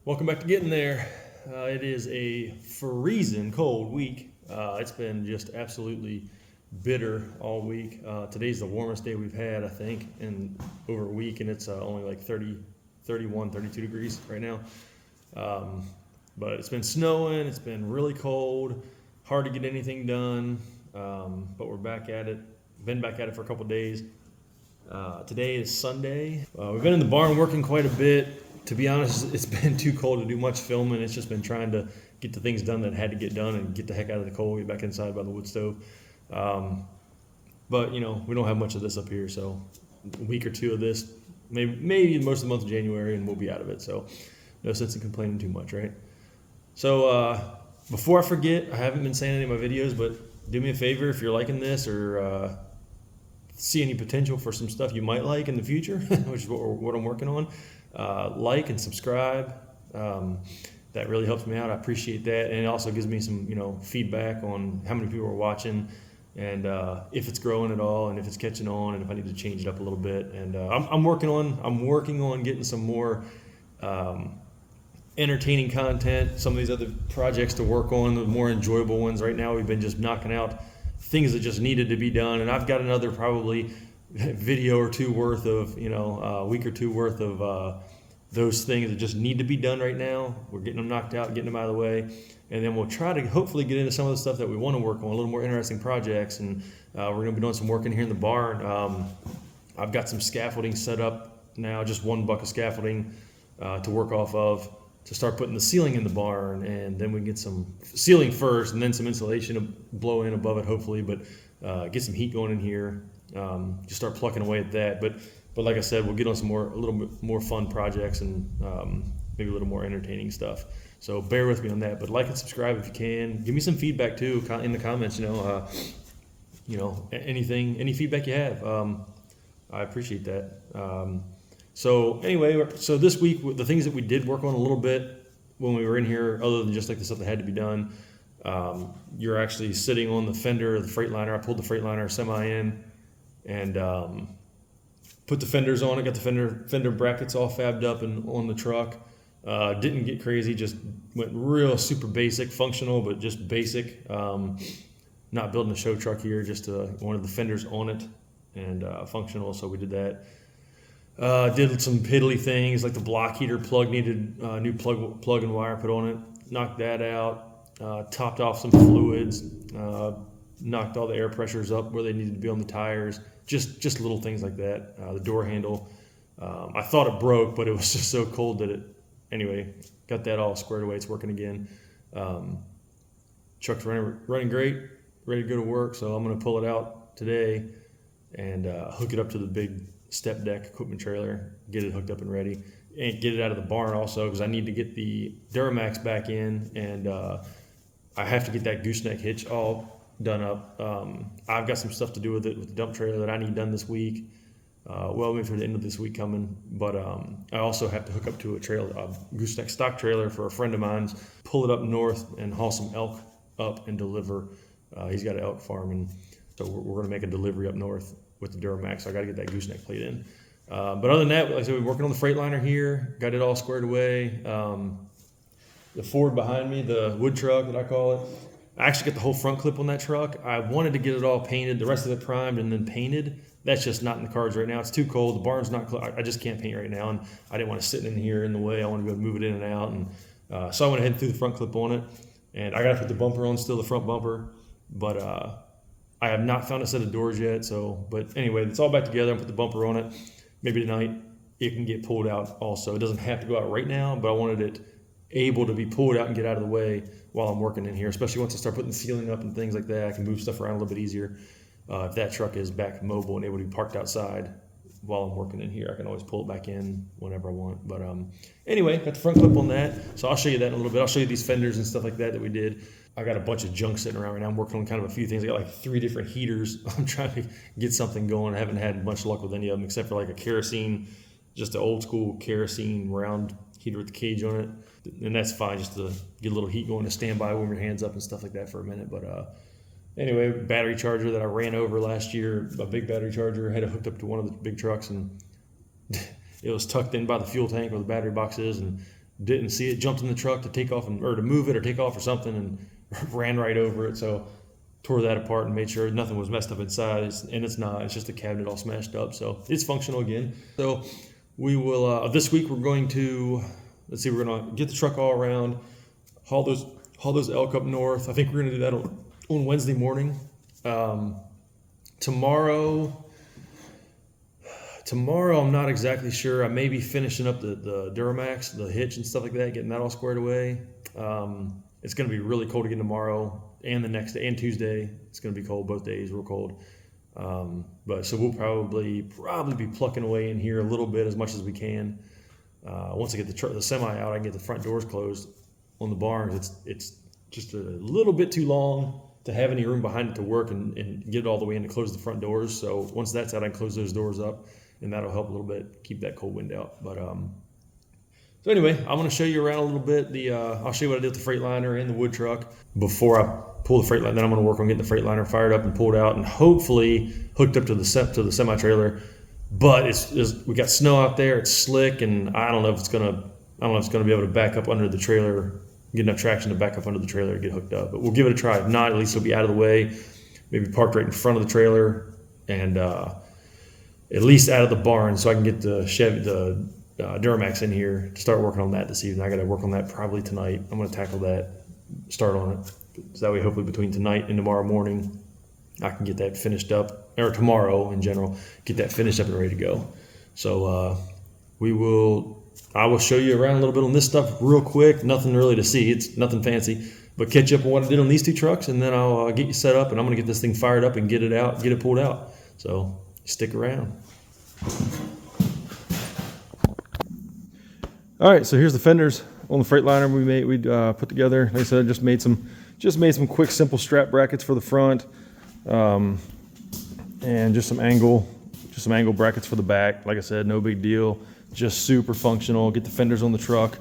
Welcome back to Getting There. It is a freezing cold week. It's been just absolutely bitter all week. Today's the warmest day we've had, I think, in over a week, and it's only like 30, 31, 32 degrees right now. But it's been snowing, it's been really cold, hard to get anything done, but we're back at it. Been back at it for a couple days. Today is Sunday. We've been in the barn working quite a bit. To be honest, it's been too cold to do much filming. It's just been trying to get the things done that had to get done and get the heck out of the cold, get back inside by the wood stove. But we don't have much of this up here, so a week or two of this, maybe most of the month of January, and we'll be out of it. So no sense in complaining too much, right? So before I forget, I haven't been saying any of my videos, but do me a favor if you're liking this or see any potential for some stuff you might like in the future, which is what I'm working on. Like and subscribe. That really helps me out. I appreciate that, and it also gives me some feedback on how many people are watching, and if it's growing at all, and if it's catching on, and if I need to change it up a little bit. And I'm working on getting some more entertaining content. Some of these other projects to work on, the more enjoyable ones. Right now, we've been just knocking out things that just needed to be done, and I've got another probably video or two worth of, a week or two worth of those things that just need to be done right now. We're getting them knocked out, getting them out of the way, and then we'll try to hopefully get into some of the stuff that we want to work on, a little more interesting projects, and we're going to be doing some work in here in the barn. I've got some scaffolding set up now, just one bucket of scaffolding to work off of, to start putting the ceiling in the barn, and then we can get some ceiling first and then some insulation to blow in above it hopefully, but get some heat going in here. Just start plucking away at that, but like I said, we'll get on a little bit more fun projects and maybe a little more entertaining stuff. So bear with me on that, but like and subscribe if you can. Give me some feedback too in the comments. Any feedback you have, I appreciate that. So anyway, so this week, the things that we did work on a little bit when we were in here, other than just like the stuff that had to be done, you're actually sitting on the fender of the Freightliner. I pulled the Freightliner semi in and put the fenders on it, got the fender brackets all fabbed up and on the truck. Didn't get crazy, just went real super basic, functional, but just basic. Not building a show truck here, just wanted the fenders on it and functional, so we did that. Did some piddly things, like the block heater plug needed new plug and wire put on it. Knocked that out. Topped off some fluids. Knocked all the air pressures up where they needed to be on the tires. Just little things like that. The door handle. I thought it broke, but it was just so cold that anyway, got that all squared away. It's working again. Truck's running great, ready to go to work. So I'm going to pull it out today and hook it up to the big step deck equipment trailer, get it hooked up and ready, and get it out of the barn also, because I need to get the Duramax back in, and I have to get that gooseneck hitch all done up. I've got some stuff to do with it, with the dump trailer, that I need done this week. Maybe for the end of this week coming, but I also have to hook up to a gooseneck stock trailer for a friend of mine's, pull it up north and haul some elk up and deliver. He's got an elk farm, and so we're going to make a delivery up north with the Duramax. So I got to get that gooseneck plate in. But other than that, like I said, we're working on the Freightliner here, got it all squared away. The Ford behind me, the wood truck that I call it, I actually got the whole front clip on that truck. I wanted to get it all painted, the rest of it primed and then painted. That's just not in the cards right now. It's too cold. The barn's not close. I just can't paint right now, and I didn't want to sit in here in the way. I want to be able to move it in and out. And so I went ahead and threw the front clip on it. And I got to put the bumper on still, the front bumper. But I have not found a set of doors yet. But anyway, it's all back together. I put the bumper on it. Maybe tonight it can get pulled out also. It doesn't have to go out right now, but I wanted it able to be pulled out and get out of the way while I'm working in here, especially once I start putting the ceiling up and things like that. I can move stuff around a little bit easier. If that truck is back mobile and able to be parked outside while I'm working in here, I can always pull it back in whenever I want. But anyway, got the front clip on that. So I'll show you that in a little bit. I'll show you these fenders and stuff like that we did. I got a bunch of junk sitting around right now. I'm working on kind of a few things. I got like 3 different heaters. I'm trying to get something going. I haven't had much luck with any of them except for like a kerosene, just an old school kerosene round heater with the cage on it. And that's fine, just to get a little heat going, to stand by, warm your hands up and stuff like that for a minute. But anyway, battery charger that I ran over last year, a big battery charger, had it hooked up to one of the big trucks, and it was tucked in by the fuel tank where the battery box is, and didn't see it, jumped in the truck to take off or to move it or take off or something, and ran right over it. So tore that apart and made sure nothing was messed up inside. And it's not. It's just the cabinet all smashed up. So it's functional again. So we will this week we're going to we're gonna get the truck all around, haul those elk up north. I think we're gonna do that on Wednesday morning. Tomorrow, I'm not exactly sure. I may be finishing up the Duramax, the hitch and stuff like that, getting that all squared away. It's going to be really cold again tomorrow and the next day and Tuesday. It's going to be cold both days, real cold. But so we'll probably be plucking away in here a little bit, as much as we can. Once I get the semi out, I can get the front doors closed on the barn. It's just a little bit too long to have any room behind it to work and get it all the way in to close the front doors. So once that's out, I can close those doors up, and that'll help a little bit keep that cold wind out. But so anyway, I'm going to show you around a little bit. I'll show you what I did with the Freightliner and the wood truck before I pull the Freightliner. Then I'm going to work on getting the Freightliner fired up and pulled out, and hopefully hooked up to the semi trailer. But we got snow out there. It's slick, and I don't know if it's going to be able to back up under the trailer, get enough traction to back up under the trailer and get hooked up. But we'll give it a try. If not, at least it'll be out of the way, maybe parked right in front of the trailer, and at least out of the barn, so I can get the Duramax in here to start working on that this evening. I got to work on that probably tonight. I'm going to tackle that, start on it. So that way, hopefully between tonight and tomorrow morning, I can get that finished up, or tomorrow in general, get that finished up and ready to go. So I will show you around a little bit on this stuff real quick. Nothing really to see. It's nothing fancy. But catch up on what I did on these two trucks, and then I'll get you set up, and I'm going to get this thing fired up and get it pulled out. So stick around. All right, so here's the fenders on the Freightliner we put together. Like I said, I just made some quick, simple strap brackets for the front, and just some angle brackets for the back. Like I said, no big deal. Just super functional. Get the fenders on the truck,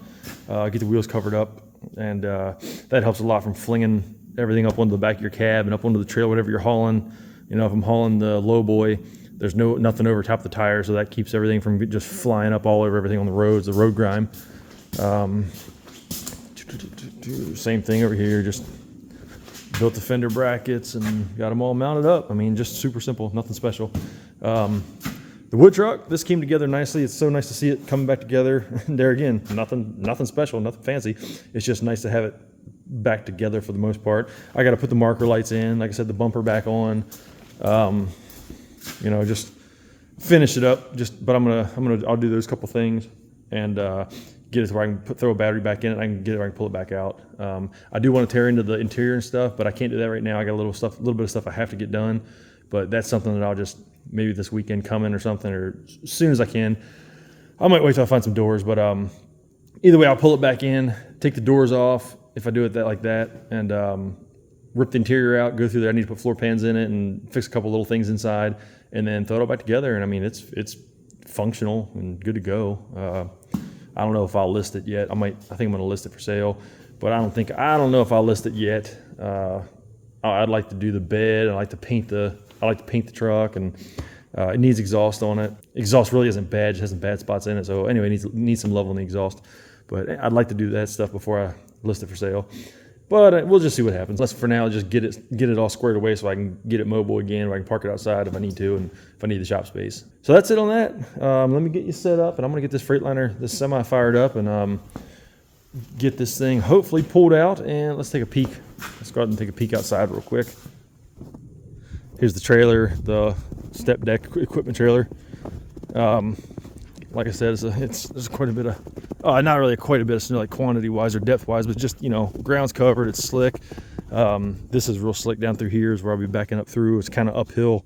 get the wheels covered up, and that helps a lot from flinging everything up onto the back of your cab and up onto the trailer, whatever you're hauling. You know, if I'm hauling the low boy, there's nothing over top of the tire, so that keeps everything from just flying up all over everything on the roads, the road grime. Same thing over here. Just built the fender brackets and got them all mounted up. I mean, just super simple, nothing special. The wood truck, this came together nicely. It's so nice to see it coming back together. There again, nothing special, nothing fancy. It's just nice to have it back together for the most part. I got to put the marker lights in, like I said, the bumper back on. Just finish it up. But I'll do those couple things and get it to where I can throw a battery back in it. I can get it where I can pull it back out. I do want to tear into the interior and stuff, but I can't do that right now. I got a little bit of stuff I have to get done, but that's something that I'll just maybe this weekend coming or something, or as soon as I can. I might wait till I find some doors, but either way, I'll pull it back in, take the doors off if I do it like that, and rip the interior out, go through there. I need to put floor pans in it and fix a couple little things inside, and then throw it all back together. And I mean, it's functional and good to go. I don't know if I'll list it yet. I think I'm going to list it for sale, but I don't know if I'll list it yet. I'd like to do the bed. I like to paint the truck, and it needs exhaust on it. Exhaust really isn't bad; it has some bad spots in it. So anyway, it needs some love on the exhaust. But I'd like to do that stuff before I list it for sale. But we'll just see what happens. Let's for now just get it all squared away so I can get it mobile again, or I can park it outside if I need to, and if I need the shop space. So that's it on that. Let me get you set up, and I'm gonna get this Freightliner, this semi fired up, and get this thing hopefully pulled out. And let's take a peek. Let's go ahead and take a peek outside real quick. Here's the trailer, the step deck equipment trailer. Like I said, there's quite a bit of, not really quite a bit of snow, like quantity-wise or depth-wise, but just, ground's covered, it's slick. This is real slick down through here is where I'll be backing up through. It's kind of uphill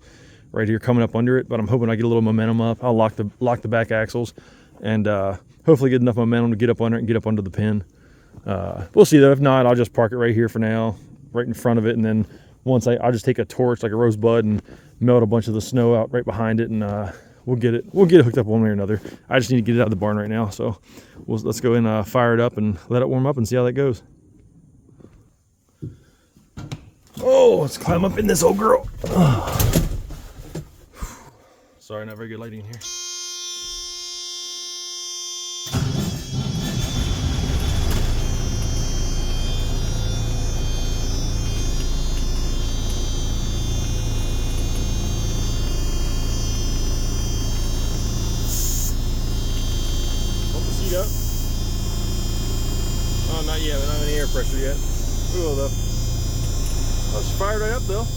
right here coming up under it, but I'm hoping I get a little momentum up. I'll lock the back axles and hopefully get enough momentum to get up under it and get up under the pin. We'll see though. If not, I'll just park it right here for now, right in front of it, and then once I'll just take a torch like a rosebud and melt a bunch of the snow out right behind it, and we'll get it hooked up one way or another. I just need to get it out of the barn right now, so let's go and fire it up and let it warm up and see how that goes. Oh, let's climb up in this old girl. Sorry, not very good lighting in here. up. Oh, not yet. We don't have any air pressure yet. We will though. Oh, she fired right up though.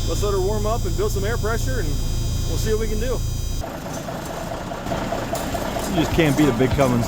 Let's let her warm up and build some air pressure, and we'll see what we can do. You just can't beat a big Cummins.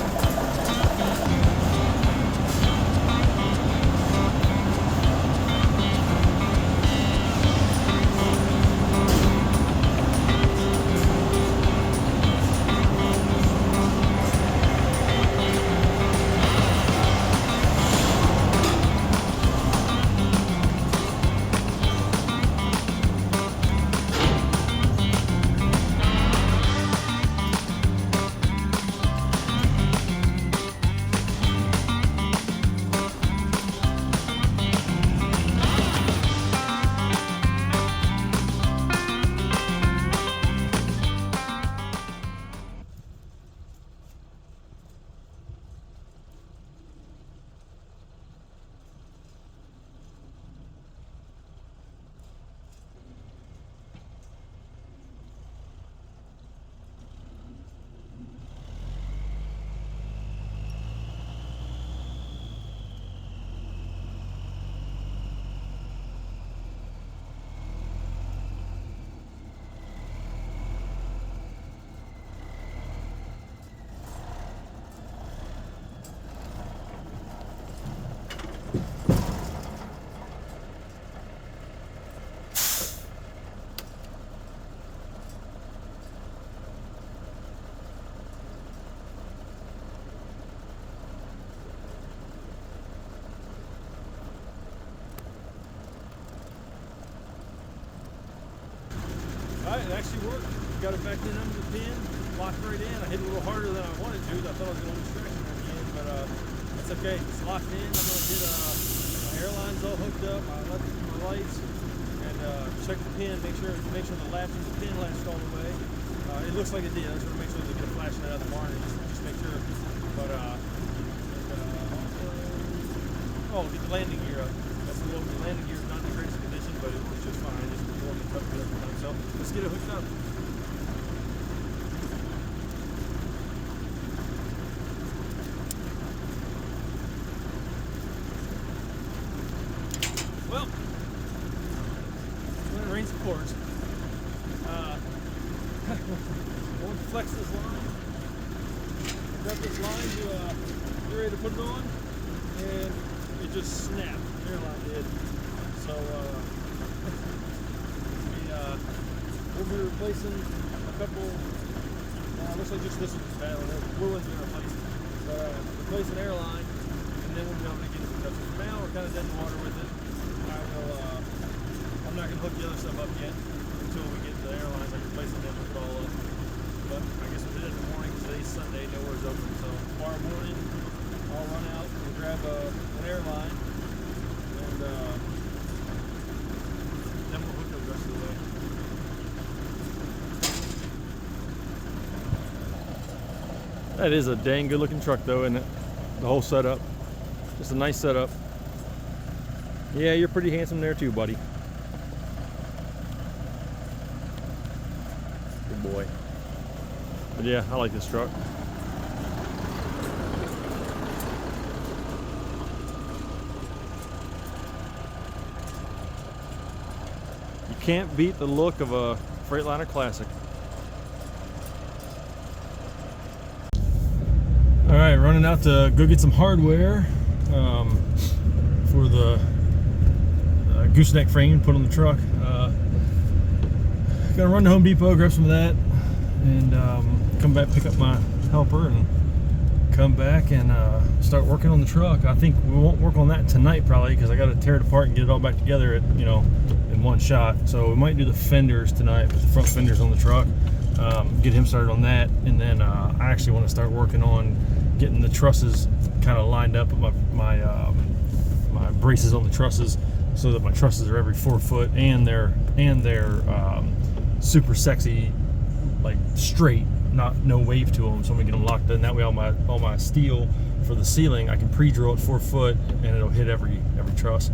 Alright, it actually worked. Got it back in under the pin, locked right in. I hit it a little harder than I wanted to. I thought I was going to lose traction at the end, but it's okay. It's locked in. I'm going to get my airlines all hooked up, my lights, and check the pin, make sure the latch and the pin latched all the way. It looks like it did. I just want to make sure they get a flashing out of the barn and just make sure. But oh, get the landing gear up. That's the landing gear is not in the greatest condition, but it was just fine. Just warm and tough every time. So let's get it hooked up. Well, when it rains, of course. I want to flex this line. Grab this line to get ready to put it on, and it just snapped. The airline did. So we'll be replacing a couple. Looks like just this one's bad. The blue one's been replaced. Replace an airline, and then we'll be able to get it hooked up. So for now, we're kind of dead in the water with it. I'm not going to hook the other stuff up yet until we get the airlines. I'm replacing them with it all up. But I guess we'll do it in the morning. Today's Sunday, nowhere's open. So tomorrow morning, I'll run out and grab an airline, and then we'll hook up the rest of the way. That is a dang good looking truck though, isn't it? The whole setup. Just a nice setup. Yeah, you're pretty handsome there too, buddy. Good boy. But yeah, I like this truck. You can't beat the look of a Freightliner Classic. All right, running out to go get some hardware for the gooseneck frame put on the truck. Gonna run to Home Depot, grab some of that, and come back, pick up my helper, and come back and start working on the truck. I think we won't work on that tonight probably because I got to tear it apart and get it all back together in one shot. So we might do the fenders tonight, put the front fenders on the truck, get him started on that, and then I actually want to start working on getting the trusses kind of lined up with my braces on the trusses, so that my trusses are every 4 foot and they're super sexy, like straight, no wave to them. So I'm gonna get them locked in. That way, all my steel for the ceiling, I can pre-drill at 4 foot and it'll hit every truss.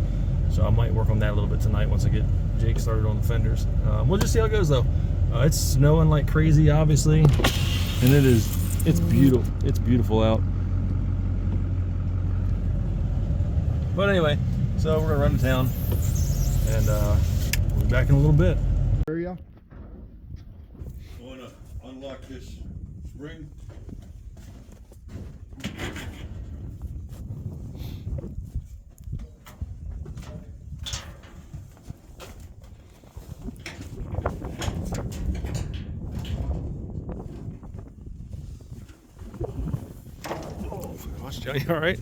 So I might work on that a little bit tonight once I get Jake started on the fenders. We'll just see how it goes though. It's snowing like crazy, obviously, and it is It's beautiful. It's beautiful out. But anyway, so we're gonna run to town, and we'll be back in a little bit. Area. Want to unlock this spring? Oh, gosh, Johnny, all right?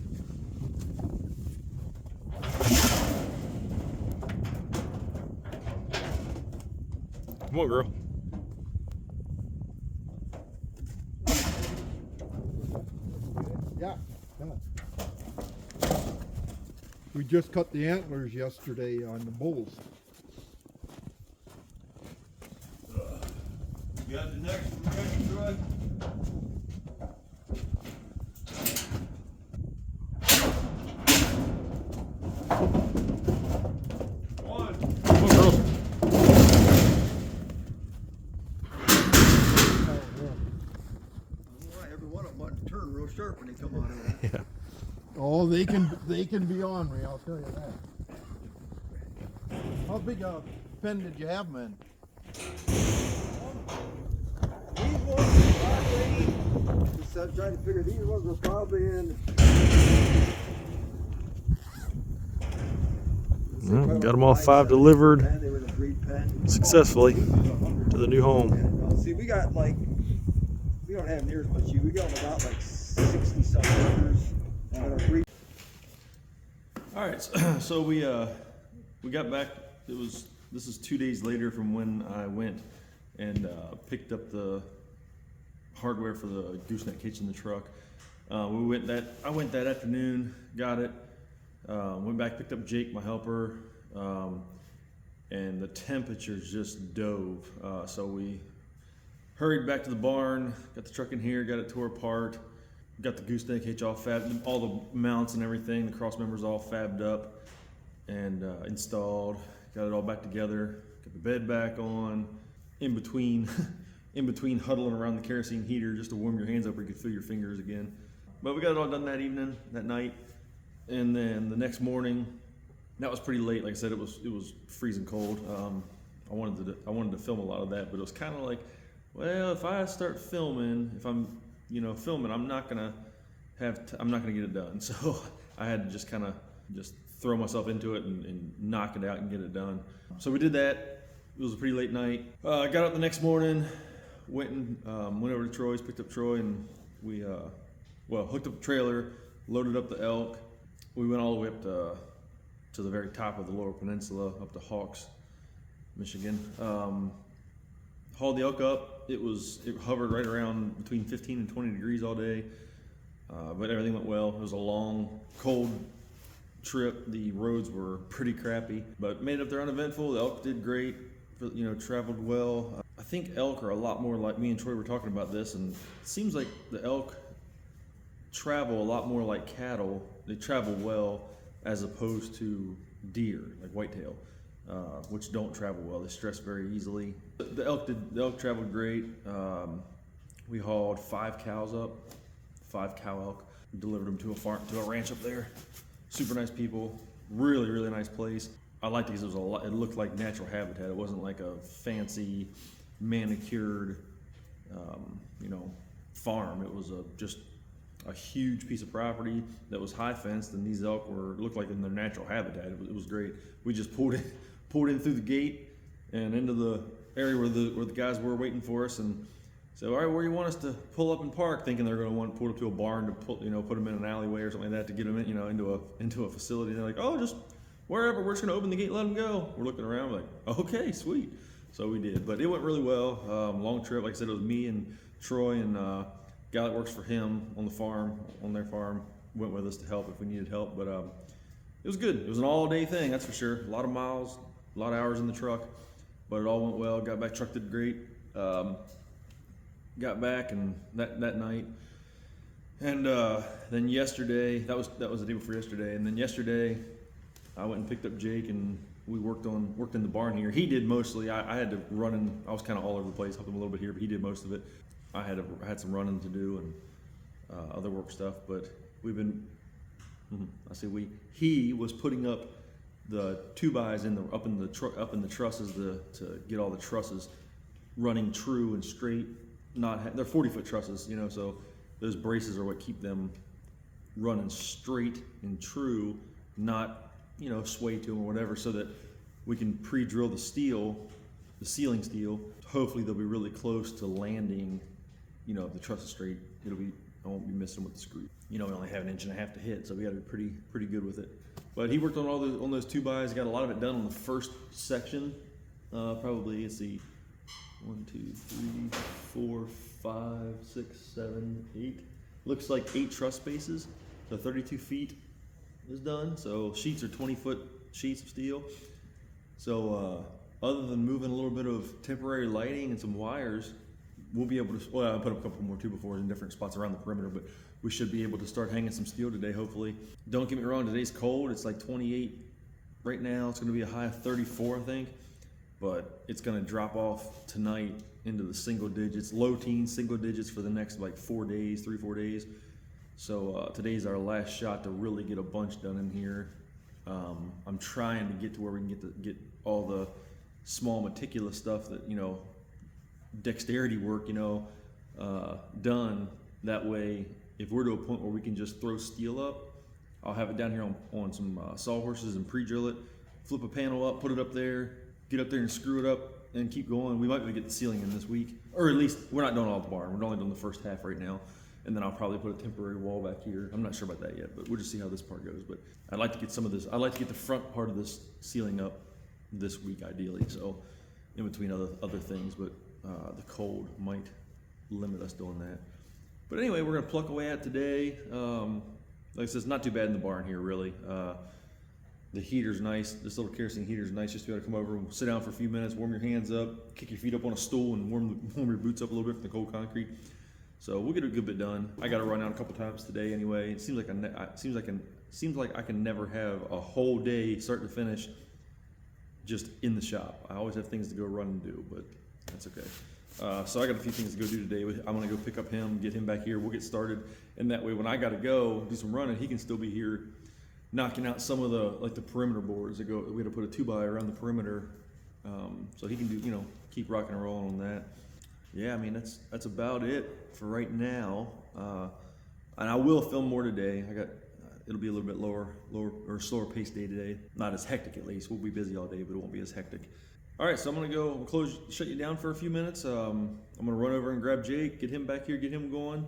Come on, girl. Yeah. We just cut the antlers yesterday on the bulls. You got the next one ready, Troy? One. Come on, girl. Every one of them want to turn real sharp when they come out of there. Yeah. Oh, they can be ornery, I'll tell you that. How big a pen did you have them in? These ones were probably, just I'm trying to figure, these ones were probably in. Well, got them all 5 delivered They were in a breed pen. successfully to the new home. And, see, we got like, we don't have near as much. We got about like 60 some numbers on our breed. All right, so we got back. This is 2 days later from when I went and picked up the hardware for the gooseneck hitch in the truck. I went that afternoon, got it. Went back, picked up Jake, my helper, and the temperatures just dove. So we hurried back to the barn, got the truck in here, got it tore apart, got the gooseneck hitch all fabbed, all the mounts and everything, the cross members all fabbed up and installed. Got it all back together, got the bed back on, in between huddling around the kerosene heater just to warm your hands up where you could feel your fingers again. But we got it all done that night. And then the next morning, that was pretty late. Like I said, it was freezing cold. I wanted to film a lot of that, but it was kind of like, well, if I start filming, if I'm filming, I'm not gonna get it done. So I had to just kind of throw myself into it and knock it out and get it done. So we did that. It was a pretty late night. I got up the next morning, went over to Troy's, picked up Troy, and we hooked up the trailer, loaded up the elk. We went all the way up to the very top of the Lower Peninsula, up to Hawks, Michigan. Hauled the elk up. It hovered right around between 15 and 20 degrees all day, but everything went well. It was a long, cold trip. The roads were pretty crappy, but made it up there uneventful. The elk did great. Traveled well. I think elk are a lot more like, me and Troy were talking about this, and it seems like the elk travel a lot more like cattle. They travel well as opposed to deer, like whitetail, which don't travel well. They stress very easily. The elk traveled great. We hauled 5 cows up, 5 cow elk, delivered them to a ranch up there. Super nice people, really, really nice place. I liked it because it looked like natural habitat. It wasn't like a fancy, manicured, farm. It was just a huge piece of property that was high fenced, and these elk looked like in their natural habitat. It was great. We just pulled in through the gate and into the area where the guys were waiting for us, and said, "All right, where do you want us to pull up and park?" Thinking they're going to want to pull up to a barn to put them in an alleyway or something like that to get them in, into a facility. And they're like, "Oh, just wherever. We're just going to open the gate, let them go." We're looking around like, "Okay, sweet." So we did, but it went really well. Long trip. Like I said, it was me and Troy and guy that works for him on their farm, went with us to help if we needed help. But it was good. It was an all-day thing, that's for sure. A lot of miles, a lot of hours in the truck, but it all went well. Got back, truck did great. Got back and that night, and then yesterday, that was the day before yesterday, and then yesterday, I went and picked up Jake and we worked in the barn here. He did mostly. I had to run, and I was kind of all over the place, helped him a little bit here, but he did most of it. I had some running to do and other work stuff, but we've been. He was putting up the 2x up in the trusses to get all the trusses running true and straight. They're 40-foot trusses, you know, so those braces are what keep them running straight and true, not, you know, sway to them or whatever, so that we can pre-drill the sealing steel. Hopefully they'll be really close to landing, you know, if the truss is straight. I won't be missing with the screw. You know, we only have 1.5 inches to hit, so we got to be pretty good with it. But he worked on on those 2x, got a lot of it done on the first section. Probably, let's see, 1, 2, 3, 4, 5, 6, 7, 8. Looks like 8 truss spaces, so 32 feet is done. So sheets are 20-foot sheets of steel. So other than moving a little bit of temporary lighting and some wires, we'll be able to, well, I put up a couple more 2x4s in different spots around the perimeter, but we should be able to start hanging some steel today, hopefully. Don't get me wrong, today's cold. It's like 28 right now. It's gonna be a high of 34, I think, but it's gonna drop off tonight into the single digits, low teens, single digits for the next like 4 days, 3-4 days. So today's our last shot to really get a bunch done in here. I'm trying to get to where we can get all the small meticulous stuff that, you know, dexterity work, you know, done. That way, if we're to a point where we can just throw steel up, I'll have it down here on some sawhorses and pre-drill it, flip a panel up, put it up there, get up there and screw it up and keep going. We might be able to get the ceiling in this week, or at least we're not doing all the barn. We're only doing the first half right now. And then I'll probably put a temporary wall back here. I'm not sure about that yet, but we'll just see how this part goes. But I'd like to get some of this, I'd like to get the front part of this ceiling up this week ideally. So in between other things, but the cold might limit us doing that. But anyway, we're gonna pluck away at today. Like I said, it's not too bad in the barn here, really. The heater's nice. This little kerosene heater's nice, just to be able to come over and sit down for a few minutes, warm your hands up, kick your feet up on a stool, and warm your boots up a little bit from the cold concrete. So we'll get a good bit done. I got to run out a couple times today anyway. It seems like I can never have a whole day, start to finish, just in the shop. I always have things to go run and do, but that's okay. So I got a few things to go do today. I'm gonna go pick up him, get him back here. We'll get started, and that way, when I got to go do some running, he can still be here, knocking out some of the perimeter boards that go. We had to put a 2x around the perimeter, so he can do, you know, keep rocking and rolling on that. Yeah, I mean that's about it for right now. And I will film more today. It'll be a little bit lower or slower paced day today. Not as hectic, at least. We'll be busy all day, but it won't be as hectic. All right, so I'm gonna go shut you down for a few minutes. I'm gonna run over and grab Jake, get him back here, get him going,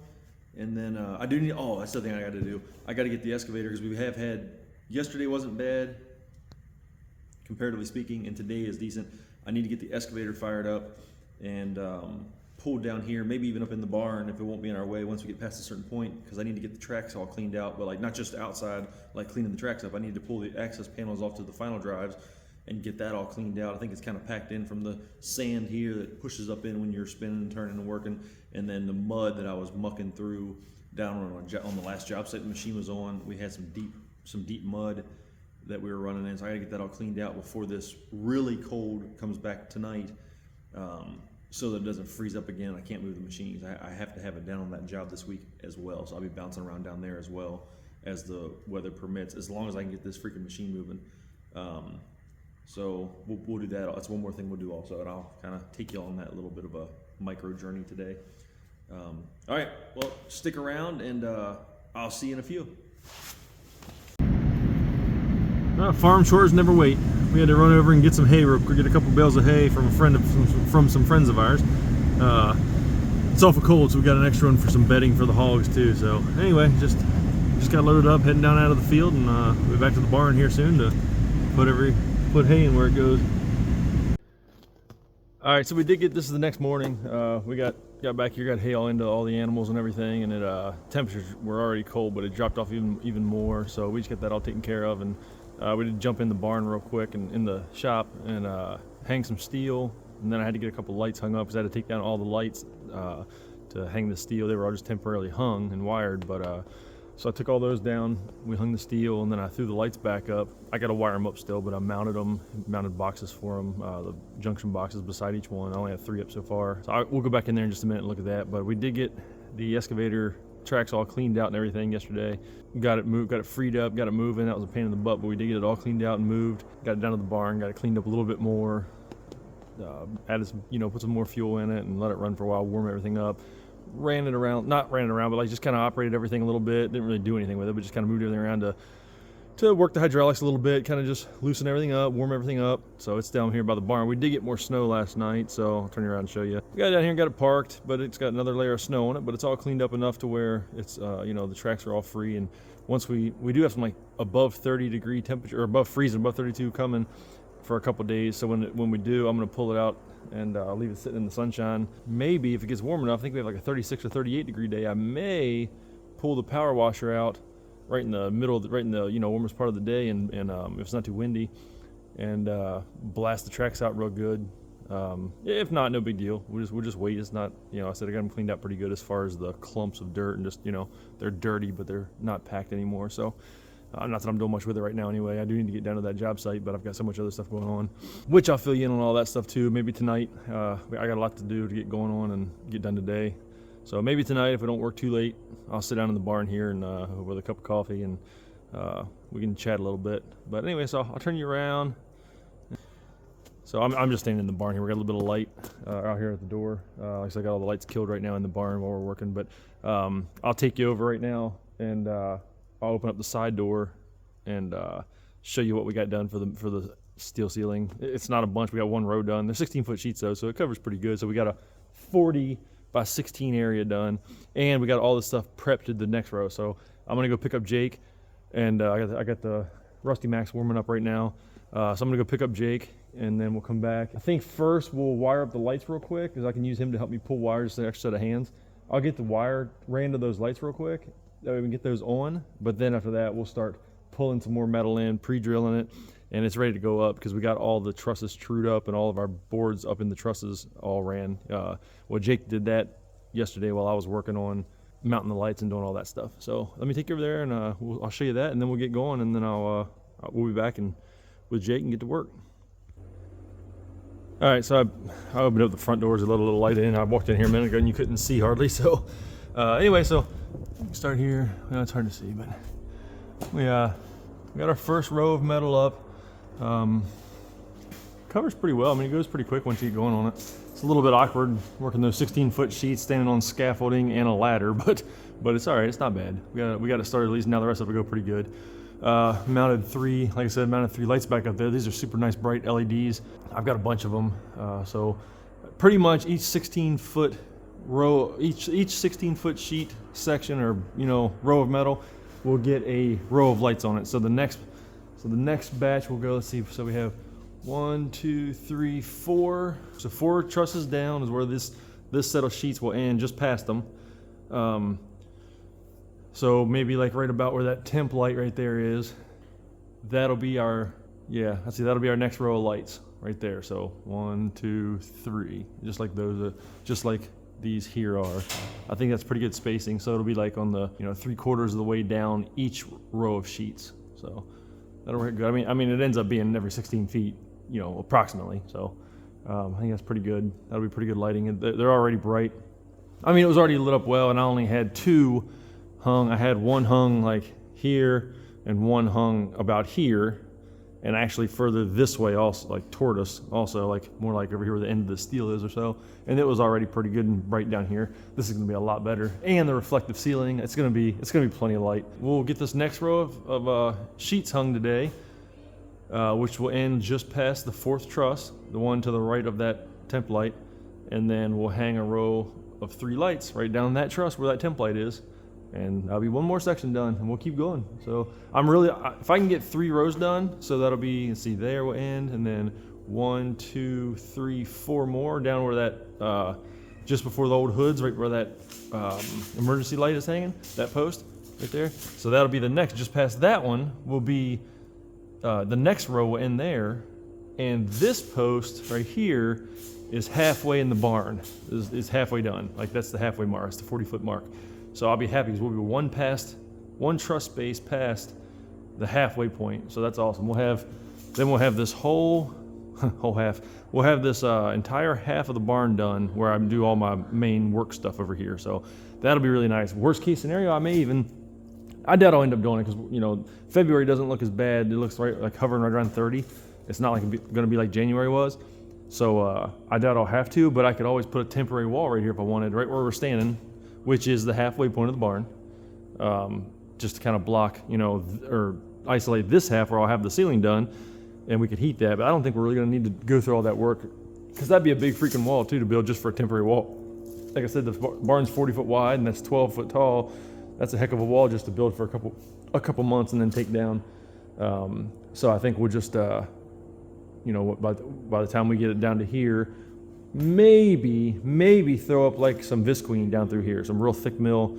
and then I do need. Oh, that's the thing I got to do. I got to get the excavator because we have had. Yesterday wasn't bad, comparatively speaking, and today is decent. I need to get the excavator fired up and pulled down here, maybe even up in the barn if it won't be in our way once we get past a certain point, because I need to get the tracks all cleaned out, but like not just outside, like cleaning the tracks up. I need to pull the access panels off to the final drives and get that all cleaned out. I think it's kind of packed in from the sand here that pushes up in when you're spinning and turning and working, and then the mud that I was mucking through down on the last job site the machine was on. We had some deep mud that we were running in, so I got to get that all cleaned out before this really cold comes back tonight. So that it doesn't freeze up again. I can't move the machines. I have to have it down on that job this week as well. So I'll be bouncing around down there as well as the weather permits, as long as I can get this freaking machine moving. So we'll do that. That's one more thing we'll do also, and I'll kind of take you on that little bit of a micro journey today. All right, well, stick around, and I'll see you in a few. Farm chores never wait. We had to run over and get some hay real quick, get a couple bales of hay from some friends of ours. It's awful cold, so we got an extra one for some bedding for the hogs too. So anyway, just got loaded up, heading down out of the field, and we'll be back to the barn here soon to put hay in where it goes. All right, so we did get this is the next morning. We got back here, got hay all into all the animals and everything, and temperatures were already cold, but it dropped off even more. So we just got that all taken care of, and we did jump in the barn real quick and in the shop and hang some steel, and then I had to get a couple lights hung up because I had to take down all the lights to hang the steel. They were all just temporarily hung and wired, but So I took all those down, we hung the steel, and then I threw the lights back up. I got to wire them up still, but I mounted them, mounted boxes for them, the junction boxes beside each one. I only have 3 up so far. So we'll go back in there in just a minute and look at that. But we did get the excavator tracks all cleaned out and everything yesterday. Got it moved, got it freed up, got it moving. That was a pain in the butt, but we did get it all cleaned out and moved. Got it down to the barn, got it cleaned up a little bit more. Added some, put some more fuel in it and let it run for a while, warm everything up. Not ran it around, but like just kind of operated everything a little bit. Didn't really do anything with it, but just kind of moved everything around to work the hydraulics a little bit, kind of just loosen everything up, warm everything up. So it's down here by the barn. We did get more snow last night, so I'll turn you around and show you. We got it down here and got it parked, but it's got another layer of snow on it, but it's all cleaned up enough to where it's, the tracks are all free. And once we do have some like above 30-degree temperature, or above freezing, above 32 coming for a couple days. So when we do, I'm going to pull it out and leave it sitting in the sunshine. Maybe if it gets warm enough, I think we have like a 36 or 38 degree day, I may pull the power washer out right in the middle of right in the warmest part of the day, and if it's not too windy, and blast the tracks out real good. If not, no big deal. We'll just wait. It's not, I said I got them cleaned out pretty good as far as the clumps of dirt, and just they're dirty, but they're not packed anymore. So not that I'm doing much with it right now anyway. I do need to get down to that job site, but I've got so much other stuff going on, which I'll fill you in on all that stuff too. Maybe tonight. I got a lot to do to get going on and get done today. So maybe tonight, if I don't work too late, I'll sit down in the barn here and with a cup of coffee, and we can chat a little bit. But anyway, so I'll turn you around. So I'm just standing in the barn here. We got a little bit of light out here at the door. Like I said, I got all the lights killed right now in the barn while we're working. But I'll take you over right now, and I'll open up the side door and show you what we got done for the steel ceiling. It's not a bunch. We got 1 row done. They're 16-foot sheets though, so it covers pretty good. So we got a 40 by 16 area done, and we got all this stuff prepped to the next row. So I'm gonna go pick up Jake, and I got the Rusty Max warming up right now. So I'm gonna go pick up Jake, and then we'll come back. I think first we'll wire up the lights real quick, because I can use him to help me pull wires, an extra set of hands. I'll get the wire ran to those lights real quick, that way we can get those on. But then after that, we'll start pulling some more metal in, pre-drilling it, and it's ready to go up because we got all the trusses trued up and all of our boards up in the trusses all ran. Well, Jake did that yesterday while I was working on mounting the lights and doing all that stuff. So let me take you over there, and I'll show you that, and then we'll get going, and then we'll be back with Jake and get to work. All right, so I opened up the front doors, let a little light in. I walked in here a minute ago and you couldn't see hardly. So anyway, so start here. Well, it's hard to see, but we got our first row of metal up. Covers pretty well. I mean, it goes pretty quick once you get going on it. It's a little bit awkward working those 16-foot sheets, standing on scaffolding and a ladder, but it's all right. It's not bad. We got it started at least. Now the rest of it will go pretty good. Mounted 3 lights back up there. These are super nice bright LEDs. I've got a bunch of them. So pretty much each 16-foot row, each 16-foot sheet section or row of metal will get a row of lights on it. So the next batch will go. Let's see. So we have 1, 2, 3, 4. So 4 trusses down is where this set of sheets will end, just past them. So maybe like right about where that temp light right there is, that'll be our next row of lights right there. So 1, 2, 3, just like those, just like these here are. I think that's pretty good spacing. So it'll be like on the 3/4 of the way down each row of sheets. So that'll work good. I mean it ends up being every 16 feet, approximately. So I think that's pretty good. That'll be pretty good lighting. They're already bright. I mean, it was already lit up well, and I only had 2 hung. I had 1 hung like here and 1 hung about here, and actually further this way also, like toward us also, like more like over here where the end of the steel is or so. And it was already pretty good and bright down here. This is gonna be a lot better. And the reflective ceiling, it's gonna be plenty of light. We'll get this next row of sheets hung today, which will end just past the 4th truss, the one to the right of that temp light. And then we'll hang a row of 3 lights right down that truss where that temp light is. And that'll be 1 more section done, and we'll keep going. So if I can get 3 rows done, so that'll be, let's see, there will end, and then 1, 2, 3, 4 more down where that, just before the old hoods, right where that emergency light is hanging, that post right there. So that'll be the next, just past that one will be, the next row will end there, and this post right here is halfway in the barn, is halfway done. Like that's the halfway mark, it's the 40-foot mark. So I'll be happy because we'll be 1 past one truss space past the halfway point. So that's awesome. We'll have this whole half. We'll have this entire half of the barn done where I do all my main work stuff over here. So that'll be really nice. Worst case scenario, I doubt I'll end up doing it because February doesn't look as bad. It looks like hovering right around 30. It's not like going to be like January was. So I doubt I'll have to, but I could always put a temporary wall right here if I wanted, right where we're standing, which is the halfway point of the barn, just to kind of block, or isolate this half where I'll have the ceiling done, and we could heat that. But I don't think we're really going to need to go through all that work, because that'd be a big freaking wall too to build just for a temporary wall. Like I said, the barn's 40 foot wide and that's 12 foot tall. That's a heck of a wall just to build for a couple months and then take down. So I think we'll just, by the time we get it down to here, maybe throw up like some visqueen down through here, some real thick mill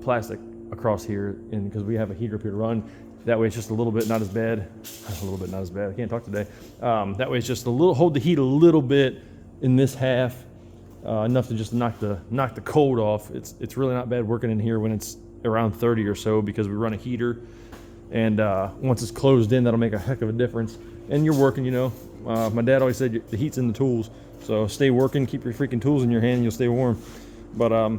plastic across here, and because we have a heater up here to run. That way it's just a little bit not as bad. A little bit not as bad. I can't talk today. That way it's just hold the heat a little bit in this half. Enough to just knock the cold off. It's really not bad working in here when it's around 30 or so, because we run a heater, and once it's closed in, that'll make a heck of a difference. And you're working, my dad always said the heat's in the tools, so stay working, keep your freaking tools in your hand, and you'll stay warm. But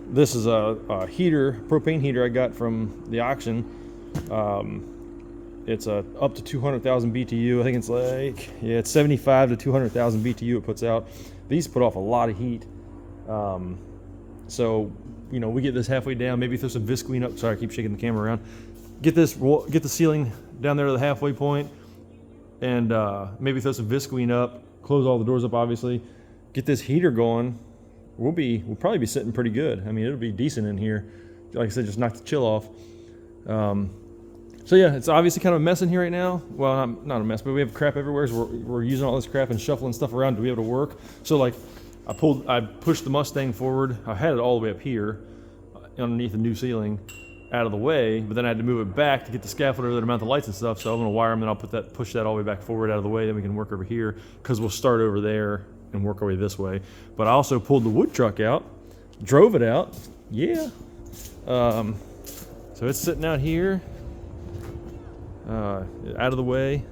this is a heater, propane heater I got from the auction. It's up to 200,000 BTU. I think it's it's 75 to 200,000 BTU it puts out. These put off a lot of heat. So, we get this halfway down, maybe throw some visqueen up. Sorry, I keep shaking the camera around. Get the ceiling down there to the halfway point, and maybe throw some visqueen up, close all the doors up, obviously. Get this heater going. We'll probably be sitting pretty good. It'll be decent in here. Like I said, just knock the chill off. So yeah, it's obviously kind of a mess in here right now. Well, not a mess, but we have crap everywhere. So we're using all this crap and shuffling stuff around to be able to work. So like, I pushed the Mustang forward. I had it all the way up here, underneath the new ceiling, out of the way. But then I had to move it back to get the scaffolder there to mount the lights and stuff. So I'm gonna wire them, and I'll push that all the way back forward out of the way. Then we can work over here, because we'll start over there and work our way this way. But I also pulled the wood truck out, drove it out. Yeah. So it's sitting out here. Out of the way.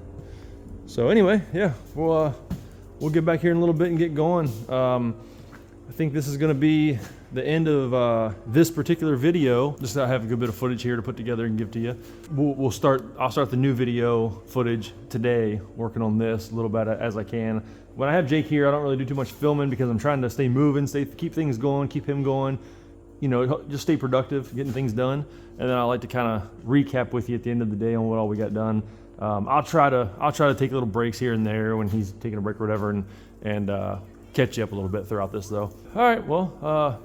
So anyway, yeah, we'll get back here in a little bit and get going. I think this is going to be the end of this particular video. Just I have a good bit of footage here to put together and give to you. I'll start the new video footage today, working on this a little bit as I can. When I have Jake here, I don't really do too much filming, because I'm trying to stay moving, keep things going, keep him going. Just stay productive, getting things done. And then I like to kind of recap with you at the end of the day on what all we got done. I'll try to take little breaks here and there when he's taking a break or whatever, and catch you up a little bit throughout this though. All right, well,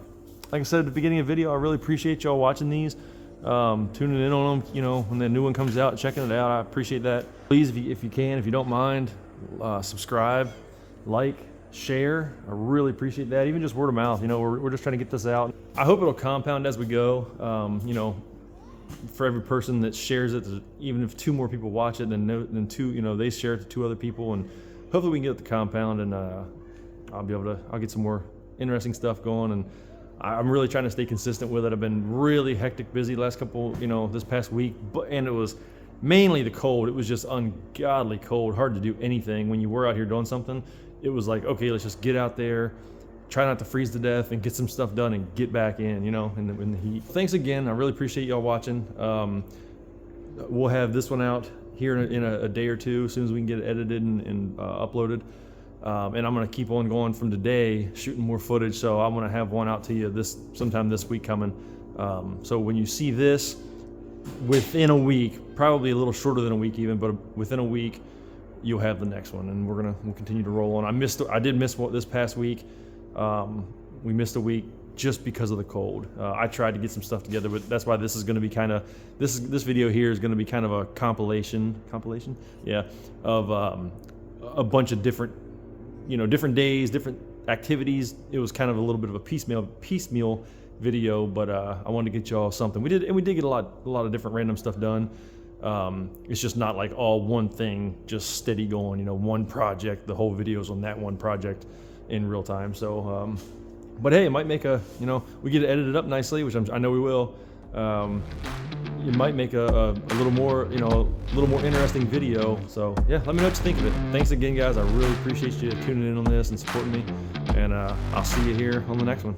like I said at the beginning of the video, I really appreciate y'all watching these, tuning in on them. When the new one comes out, checking it out. I appreciate that. Please, if you can, if you don't mind, subscribe, like, share. I really appreciate that. Even just word of mouth. We're just trying to get this out. I hope it'll compound as we go. For every person that shares it, even if 2 more people watch it, then 2, they share it to 2 other people, and hopefully we can get it to compound, and I'll get some more interesting stuff going. And I'm really trying to stay consistent with it. I've been really hectic busy last couple, this past week, and it was mainly the cold. It was just ungodly cold, hard to do anything when you were out here doing something. It was like, okay, let's just get out there, try not to freeze to death, and get some stuff done and get back in, in the heat. Thanks again. I really appreciate y'all watching. We'll have this one out here in a day or 2, as soon as we can get it edited and uploaded. And I'm going to keep on going from today, shooting more footage. So I'm going to have one out to you sometime this week coming. So when you see this, within a week, probably a little shorter than a week even, but within a week, you'll have the next one, and we'll continue to roll on. I did miss this past week. We missed a week just because of the cold. I tried to get some stuff together, but that's why this is going to be this video here is going to be kind of a compilation, yeah, of a bunch of different days, different activities. It was kind of a little bit of a piecemeal video, but I wanted to get y'all something. We did get a lot of different random stuff done. It's just not like all one thing, just steady going, one project, the whole video's on that one project in real time. So, but hey, it might make we get it edited up nicely, which I know we will. it might make a little more, you know, a little more interesting video. So yeah, let me know what you think of it. Thanks again, guys. I really appreciate you tuning in on this and supporting me. And I'll see you here on the next one.